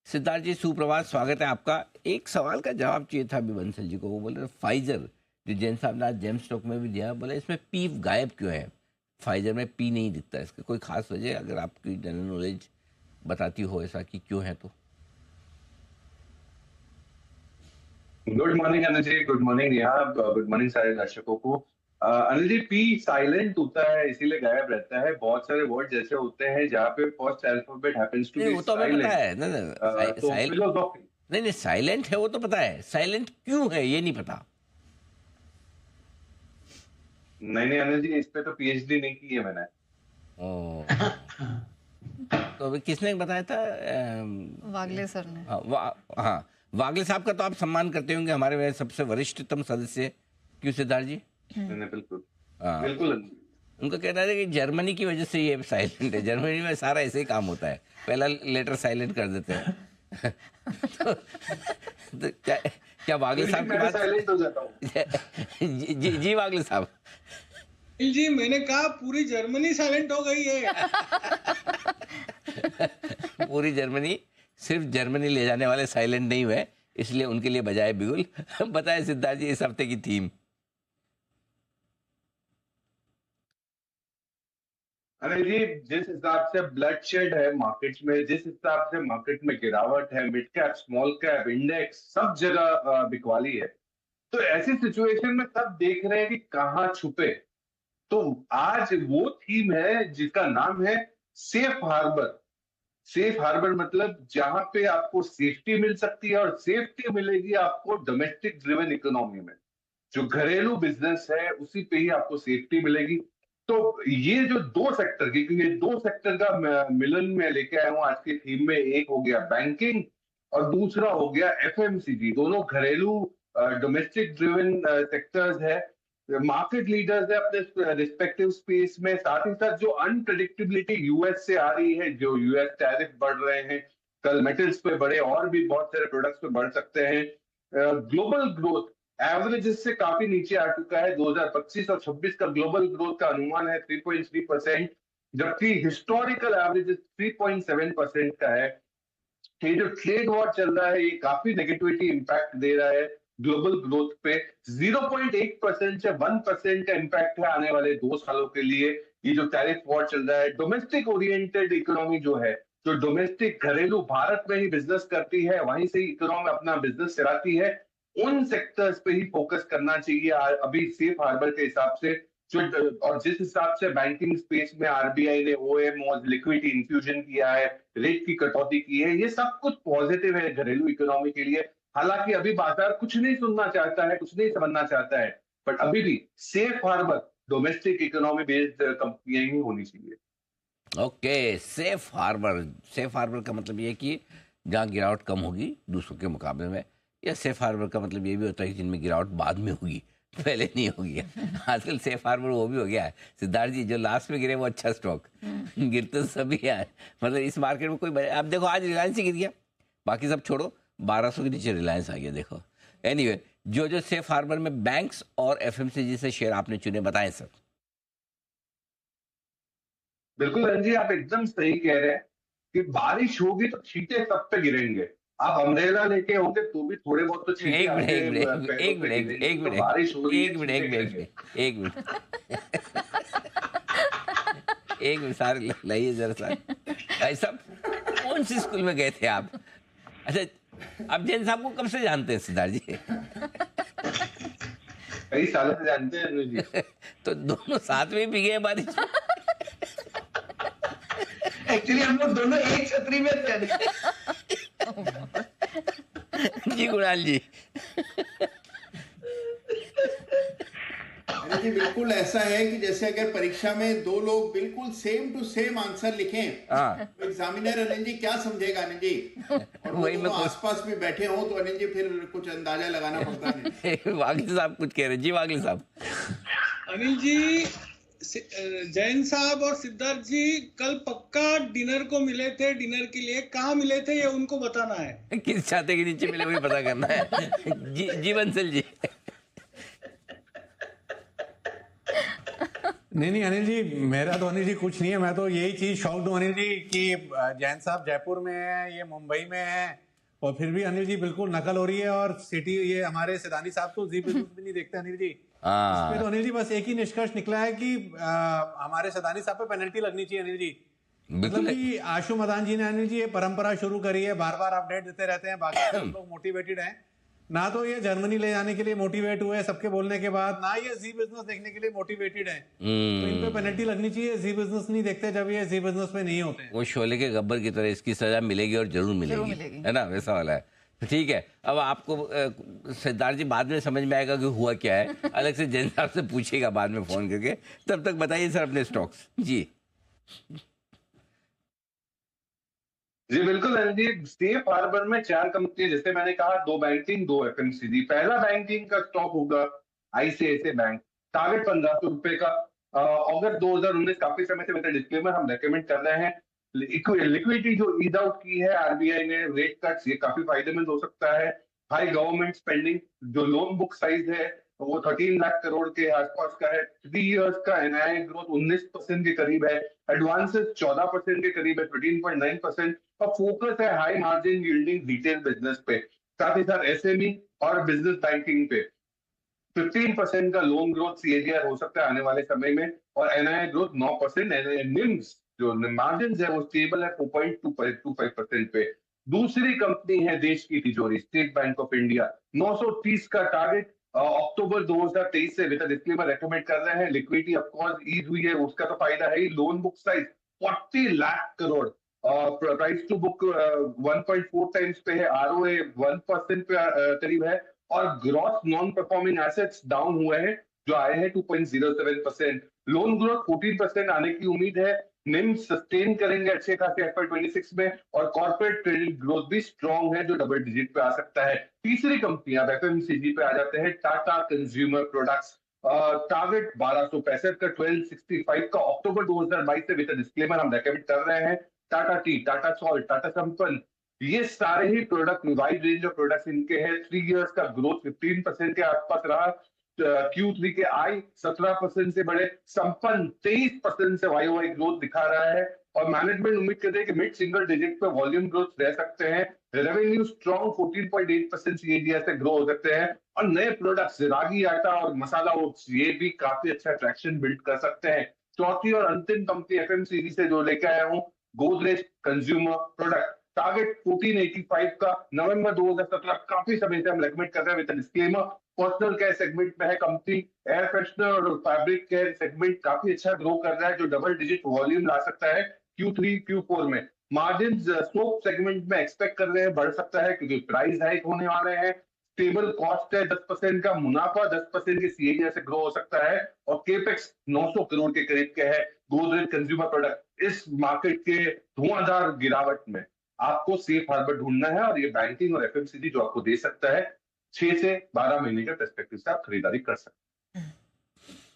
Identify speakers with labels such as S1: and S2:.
S1: सिद्धार्थ जी सुप्रभात, स्वागत है आपका। एक सवाल का जवाब चाहिए था अभी बंसल जी को। वो बोल रहे फाइजर, जो जैन साहब ने आज जेम स्टॉक में भी दिया, बोले इसमें पी गायब क्यों है? फाइजर में पी नहीं दिखता, इसका कोई खास वजह अगर आपकी जनरल नॉलेज बताती हो ऐसा कि क्यों है तो।
S2: Good morning Anil ji, good morning Neha, good morning सारे दर्शकों को। अनिल जी, पी साइलेंट होता है इसीलिए गायब रहता है। बहुत सारे वर्ड जैसे होते हैं जहाँ पे फर्स्ट अल्फाबेट हैपेंस टू
S1: नहीं
S2: बी
S1: वो तो हमें पता
S2: साइलेंट,
S1: है ना,
S2: तो फिलोसॉफी।
S1: नहीं नहीं, साइलेंट है वो तो पता है, साइलेंट क्यों है ये नहीं पता।
S2: नहीं नहीं अनिल जी, इस पे तो पीएचडी नहीं की है मैंने।
S1: ओ, तो अभी किसने बताया था?
S3: वागले सर ने।
S1: हाँ, वागले साहब का तो आप सम्मान करते होंगे, हमारे में सबसे वरिष्ठतम सदस्य। क्यों सिद्धार्थ जी?
S2: नहीं नहीं, बिल्कुल
S1: हाँ,
S2: बिल्कुल अनिल जी।
S1: उनका कहना है कि जर्मनी की वजह से ये साइलेंट है। जर्मनी में सारा ऐसे ही काम होता है, पहला लेटर साइलेंट कर देते हैं। तो क्या वागले साहब की
S2: मैं
S1: बात
S2: साइलेंट हो जाता हूँ।
S1: जी वागले साहब।
S4: जी मैंने कहा पूरी जर्मनी साइलेंट हो गई है।
S1: पूरी जर्मनी, सिर्फ जर्मनी ले जाने वाले साइलेंट नहीं हुए, इसलिए उनके लिए बजाय बिगुल। बताए सिद्धार्थ जी इस हफ्ते की थीम।
S2: अनिल जी, जिस हिसाब से ब्लड शेड है मार्केट में, जिस हिसाब से मार्केट में गिरावट है, mid cap small cap index सब जगह बिकवाली है। तो ऐसी सिचुएशन में सब देख रहे हैं कि कहाँ छुपे। तो आज वो थीम है जिसका नाम है सेफ हार्बर। सेफ हार्बर मतलब जहां पे आपको सेफ्टी मिल सकती है, और सेफ्टी मिलेगी आपको डोमेस्टिक ड्रिवन इकोनॉमी में। जो घरेलू बिजनेस है उसी पे ही आपको सेफ्टी मिलेगी। तो ये जो दो सेक्टर की, क्योंकि ये दो सेक्टर का मिलन में लेके आया हूं आज की थीम में। एक हो गया बैंकिंग और दूसरा हो गया एफएमसीजी। दोनों घरेलू डोमेस्टिक ड्रिवन सेक्टर्स है, मार्केट लीडर्स है अपने रिस्पेक्टिव स्पेस में। साथ ही साथ जो अनप्रेडिक्टेबिलिटी यूएस से आ रही है, जो यूएस टैरिफ बढ़ रहे हैं, कल मेटल्स पे बढ़े, और भी बहुत सारे प्रोडक्ट्स पे बढ़ सकते हैं। ग्लोबल ग्रोथ एवरेजेस से काफी नीचे आ चुका है। 2025 और 26 का ग्लोबल ग्रोथ का अनुमान है 3.3%, जबकि हिस्टोरिकल एवरेज 3.7% का है। ये जो ट्रेड वॉर चल रहा है ये काफी नेगेटिविटी इंपैक्ट दे रहा है ग्लोबल ग्रोथ पे। 0.8% से 1% का इंपैक्ट है आने वाले 2 सालों के लिए। ये जो टैरिफ वॉर चल रहा है, डोमेस्टिक ओरिएंटेड इकोनॉमी जो है, जो डोमेस्टिक घरेलू भारत में ही बिजनेस करती है, वहीं से इकोनॉमी अपना बिजनेस चलाती है, उन सेक्टर्स पे ही फोकस करना चाहिए अभी सेफ हार्बर के हिसाब से। जो और जिस हिसाब से बैंकिंग स्पेस में आरबीआई ने ओएमओ लिक्विडिटी इंफ्यूजन किया है, रेट की कटौती की है, ये सब कुछ पॉजिटिव है घरेलू इकोनॉमी के लिए। हालांकि अभी बाजार कुछ नहीं सुनना चाहता है, कुछ नहीं समझना चाहता है, बट अभी भी safe harbour domestic economy based कंपनियां ही होनी चाहिए।
S1: Okay, safe harbour. Safe harbour का मतलब ये कि जहाँ गिरावट कम होगी दूसरों के मुकाबले में, या सेफ हार्बर का मतलब ये भी होता है कि जिनमें गिरावट बाद में होगी, पहले नहीं होगी। आजकल सेफ हार्बर वो भी हो गया है सिद्धार्थ जी, जो लास्ट में गिरे वो अच्छा स्टॉक। गिरते तो सभी है, मतलब इस मार्केट में कोई आप देखो आज रिलायंस ही गिर गया, बाकी सब छोड़ो, 1200 के नीचे रिलायंस आ गया देखो। एनीवे, जो सेफ हार्बर में बैंक्स और एफएमसीजी से शेयर आपने चुने, बताएं सर।
S2: बिल्कुल रणजी, आप एकदम सही कह रहे हैं कि बारिश होगी तो छींटे सब पे गिरेंगे। आप अम्ब्रेला लेके होंगे तो भी थोड़े बहुत तो छींटे
S1: एक मिनट
S2: आपके
S1: एक मिनट
S2: पैरों
S1: एक
S2: पे
S1: मिनट
S2: गिरेंगे।
S1: एक
S2: तो
S1: मिनट
S2: बारिश हो रही है,
S1: एक मिनट
S2: छींटे
S1: एक
S2: गिरेंगे।
S1: मिनट एक मिनट एक मिनट सारे लाइए जरा सा। भाई साहब, कौन सी स्कूल में गए थे आप? अच्छा, आप जैन साहब को कब से जानते हैं सिद्धार्थ जी?
S2: कई सालों से जानते हैं अनुज जी।
S1: तो दोनों साथ में ही भीगे हैं बारिश में?
S5: एक्चुअली हम लोग दोनों एक छतरी में थे।
S1: जी कुणाल जी।
S5: अरे जी, बिल्कुल ऐसा है कि जैसे अगर परीक्षा में दो लोग बिल्कुल सेम टू सेम आंसर लिखें,
S1: हाँ,
S5: तो एग्जामिनर अनिल जी क्या समझेगा अनिल जी, और वो
S1: वही मैं
S5: दोनों आसपास में बैठे हों तो अनिल जी फिर कुछ अंदाजा लगाना पड़ता है।
S1: वागले साहब कुछ कह रहे हैं। जी वागले साहब।
S4: अनिल जी, जैन साहब और सिद्धार्थ जी कल पक्का डिनर को मिले थे। डिनर के लिए कहाँ मिले थे ये उनको बताना है।
S1: किस छाते के नीचे मिले वही पता करना है। जी बंसल जी।
S6: नहीं नहीं अनिल जी, मेरा तो अनिल जी कुछ नहीं है। मैं तो यही चीज शॉक्ड हूँ अनिल जी कि जैन साहब जयपुर में है, ये मुंबई में है, और फिर भी अनिल जी बिल्कुल नकल हो रही है। और सिटी ये हमारे सिदानी साहब तो जी बिल्कुल भी नहीं देखते अनिल जी। इसमें तो
S1: हाँ
S6: अनिल जी बस एक ही निष्कर्ष निकला है कि हमारे सिदानी साहब पे पेनल्टी लगनी चाहिए अनिल जी। मतलब
S1: बिल्कुल।
S6: कि आशु मदान जी ने अनिल जी ये परंपरा शुरू करी है, बार बार अपडेट देते रहते हैं, बाकी सब लोग मोटिवेटेड हैं। ना तो ये जर्मनी ले जाने के लिए मोटिवेट हुए सबके बोलने के बाद, ना ये जी बिजनेस देखने के लिए मोटिवेटेड है। तो इन पे पेनल्टी लगनी चाहिए। जी बिजनेस नहीं देखते जब ये जी बिजनेस में नहीं होते हैं।
S1: वो शोले के गब्बर की तरह इसकी सजा मिलेगी और जरूर मिलेगी,
S3: मिलेगी।
S1: है ना, वैसा वाला है। तो ठीक है, अब आपको सिद्धार्थ जी बाद में समझ में आएगा कि हुआ क्या है, अलग से जैन साहब से पूछेगा बाद में फोन करके। तब तक बताइए सर अपने स्टॉक्स जी।
S2: जी बिल्कुल अनिल जी, सेफ हार्बर में 4 कंपनी, जैसे मैंने कहा, 2 बैंकिंग 2 एफएमसीजी। पहला बैंकिंग का स्टॉक होगा आईसीआईसीआई बैंक, टारगेट 1500 रुपए का। अगस्त 2019, काफी समय से मतलब डिस्क्लेमर हम रेकमेंड कर रहे हैं। लिक्विडिटी जो ईद आउट की है आरबीआई ने, रेट कट्स, ये काफी फायदेमंद हो सकता है। हाई गवर्नमेंट स्पेंडिंग, जो लोन बुक साइज है वो 13 लाख करोड़ के आसपास का है। 3 इयर्स का एनआईआई ग्रोथ 19% के करीब है। एडवांसेस 14% के करीब है, 13.9%। और फोकस है high margin yielding retail business पे, साथ ही साथ एसएमई और बिजनेस बैंकिंग पे। 15% का लोन ग्रोथ सीएजीआर हो सकता है आने वाले समय में, और एनआईआई ग्रोथ 9%। निम्स जो मार्जिन है वो स्टेबल है 4.25% पे। दूसरी कंपनी है देश की तिजोरी, स्टेट बैंक ऑफ इंडिया, 930 का टारगेट अक्टूबर 2023 से विद डिस्क्लेमर रेकमेंड कर रहे हैं। लिक्विडिटी ऑफ कोर्स ईज हुई है, उसका तो फायदा है ही। Loan book size 40 lakh crore, price to book 1.4 times पे है, आरओए 1% पे करीब है। और gross non performing assets down हुए हैं, जो आए हैं 2.07%। लोन ग्रोथ 14% आने की उम्मीद है। निम सस्टेन करेंगे अच्छे खासे FY26 में, और कॉर्पोरेट क्रेडिट ग्रोथ भी स्ट्रांग है, जो डबल डिजिट पे आ सकता है। तीसरी कंपनी, अब एफएमसीजी पे आ जाते हैं, टाटा कंज्यूमर प्रोडक्ट्स। टारगेट 1265 का, 1265 का, अक्टूबर 2022 से विद डिस्क्लेमर हम रेकमेंड कर रहे हैं। टाटा टी, टाटा सॉल्ट, टाटा संपन्न, ये सारे ही product, wide range of products इनके हैं। 3 इयर्स का ग्रोथ 15% के आसपास रहा। Q3 के आई 17% से बढ़े, संपन्न 23% से वाईओवाई ग्रोथ दिखा रहा है। और मैनेजमेंट उम्मीद करते हैं कि मिड सिंगल डिजिट पे वॉल्यूम ग्रोथ रह सकते हैं। रेवेन्यू स्ट्रॉन्ग 14.8% सीएजीआर से ग्रो हो सकते हैं। और नए प्रोडक्ट्स, रागी आटा और मसाला ओट्स, ये भी काफी अच्छा ट्रैक्शन बिल्ड कर सकते हैं। चौथी और अंतिम कंपनी एफएमसीजी से जो लेकर आया हूँ, गोदरेज कंज्यूमर प्रोडक्ट, टारगेट 1485 का, नवंबर 2017, काफी समय से हम रेकमेंड कर रहे हैं with disclaimer. Personal care segment में है कंपनी, एयर फ्रेशनर और फैब्रिक केयर सेगमेंट काफी अच्छा ग्रो कर रहा है, जो डबल डिजिट वॉल्यूम ला सकता है Q3 Q4 में। मार्जिन सोप सेगमेंट में एक्सपेक्ट कर रहे हैं बढ़ सकता है, क्योंकि प्राइस हाइक होने वाले हैं। स्टेबल कॉस्ट है, 10% का मुनाफा, 10% के सीएजीआर से ग्रो हो सकता है। और केपेक्स 900 करोड़ के करीब के है। गोदरेज कंज्यूमर प्रोडक्ट इस मार्केट के धुआंधार गिरावट में आपको सेफ हार्बर ढूंढना है, और ये बैंकिंग और एफएमसीजी जो आपको दे सकता है, 6 से 12 महीने के पर्सपेक्टिव से आप खरीदारी कर सकते हैं।